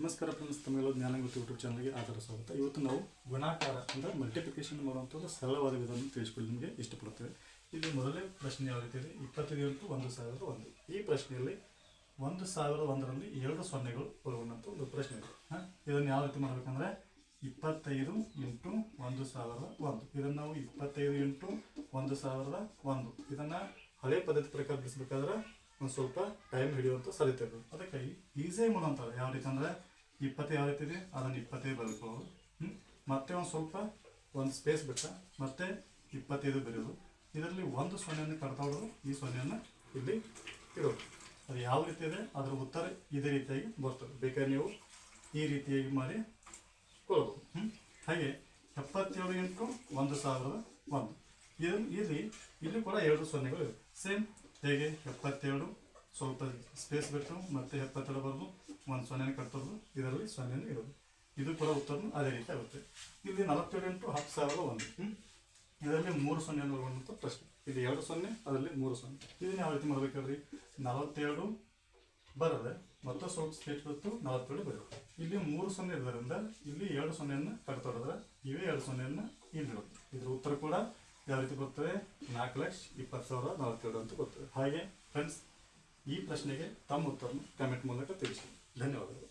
ನಮಸ್ಕಾರ ಫ್ರೆಂಡ್ಸ್, ತಮಗೆಲ್ಲ ಜ್ಞಾನಗುತ್ತಿ ಯೂಟ್ಯೂಬ್ ಚಾನಲ್ಗೆ ಆಧಾರ ಸ್ವಾಗತ. ಇವತ್ತು ನಾವು ಗುಣಾಕಾರ ಅಂದರೆ ಮಲ್ಟಿಪ್ಲಿಕೇಶನ್ ಮಾಡುವಂಥದ್ದು ಸರಳವಾದ ವಿಧಾನ ತಿಳಿಸ್ಕೊಳ್ಳಿ ನಿಮಗೆ ಇಷ್ಟಪಡುತ್ತೇವೆ. ಇಲ್ಲಿ ಮೊದಲೇ ಪ್ರಶ್ನೆ ಯಾವ ರೀತಿ ಇದೆ, 25 ಇಂಟು 1001. ಈ ಪ್ರಶ್ನೆಯಲ್ಲಿ 1001ರಲ್ಲಿ 2 ಸೊನ್ನೆಗಳು ಬರುವಂಥ ಒಂದು ಪ್ರಶ್ನೆ ಇದೆ. ಇದನ್ನು ಯಾವ ರೀತಿ ಮಾಡಬೇಕಂದ್ರೆ 25 ಇಂಟು 1001. ಇದನ್ನು ನಾವು 25 ಇಂಟು 1001 ಇದನ್ನು ಹಳೆ ಪದ್ಧತಿ ಪ್ರಕಾರ ಬಿಡಿಸ್ಬೇಕಾದ್ರೆ ಒಂದು ಸ್ವಲ್ಪ ಟೈಮ್ ಹಿಡಿಯುವಂಥ ಸಾಧ್ಯತೆ ಇರ್ತದೆ. ಅದಕ್ಕಾಗಿ ಈಸಿಯಾಗಿ ಮಾಡೋಂಥದ್ದು ಯಾವ ರೀತಿ ಅಂದರೆ 20 ಯಾವ ರೀತಿ ಇದೆ ಅದನ್ನು 25 ಬರೆದುಕೊಳ್ಳೋದು. ಮತ್ತೆ ಒಂದು ಸ್ಪೇಸ್ ಬಿಟ್ಟ ಮತ್ತೆ 25 ಬರೆಯೋದು. ಇದರಲ್ಲಿ ಒಂದು ಸೊನ್ನೆಯನ್ನು ಕಡ್ತಾಡೋದು, ಈ ಸೊನ್ನೆಯನ್ನು ಇಲ್ಲಿ ಇಡೋದು. ಅದು ಯಾವ ರೀತಿ ಇದೆ ಅದರ ಉತ್ತರ ಇದೇ ರೀತಿಯಾಗಿ ಬರ್ತದೆ. ಬೇಕಾದ್ರೆ ನೀವು ಈ ರೀತಿಯಾಗಿ ಮಾಡಿ ಕೊಡ್ಬೋದು. ಹಾಗೆ 77 ಇಂಟು 1001 ಇಲ್ಲಿ ಕೂಡ 2 ಸೊನ್ನೆಗಳು ಇವೆ. ಸೇಮ್ ಹೇಗೆ 77 ಸ್ವಲ್ಪ ಸ್ಪೇಸ್ ಬಿಟ್ಟು ಮತ್ತೆ 72 ಬರೋದು, ಒಂದು ಸೊನ್ನೆನ ಕಟ್ಟೋದು, ಇದರಲ್ಲಿ ಸೊನ್ನೆಯನ್ನು ಇರೋದು. ಇದು ಕೂಡ ಉತ್ತರನು ಅದೇ ರೀತಿ ಆಗುತ್ತೆ. ಇಲ್ಲಿ 47 ಇಂಟು 10,001 ಇದರಲ್ಲಿ 3 ಸೊನ್ನೆಯನ್ನು ಬರುವಂಥ ಪ್ರಶ್ನೆ. ಇಲ್ಲಿ 2 ಸೊನ್ನೆ, ಅದರಲ್ಲಿ 3 ಸೊನ್ನೆ. ಇದನ್ನು ಯಾವ ರೀತಿ ಮಾಡಬೇಕಾದ್ರಿ 47 ಬರದೆ ಮತ್ತು ಸ್ವಲ್ಪ ಸ್ಪೇಸ್ ಬಿಟ್ಟು 47 ಬರೋದು. ಇಲ್ಲಿ 3 ಸೊನ್ನೆ ಇರೋದ್ರಿಂದ ಇಲ್ಲಿ 2 ಸೊನ್ನೆಯನ್ನು ಕಟ್ತೊಡಿದ್ರೆ ಇವೇ 2 ಸೊನ್ನೆಯನ್ನು ಇಲ್ಲಿ ಇಡೋದು. ಇದ್ರ ಉತ್ತರ ಕೂಡ ಯಾವ ರೀತಿ ಬರ್ತದೆ 4,20,047 ಅಂತ ಬರ್ತದೆ. ಹಾಗೆ ಫ್ರೆಂಡ್ಸ್, ಈ ಪ್ರಶ್ನೆಗೆ ತಮ್ಮ ಉತ್ತರವನ್ನು ಕಮೆಂಟ್ ಮೂಲಕ ತಿಳಿಸಿ. ಧನ್ಯವಾದಗಳು.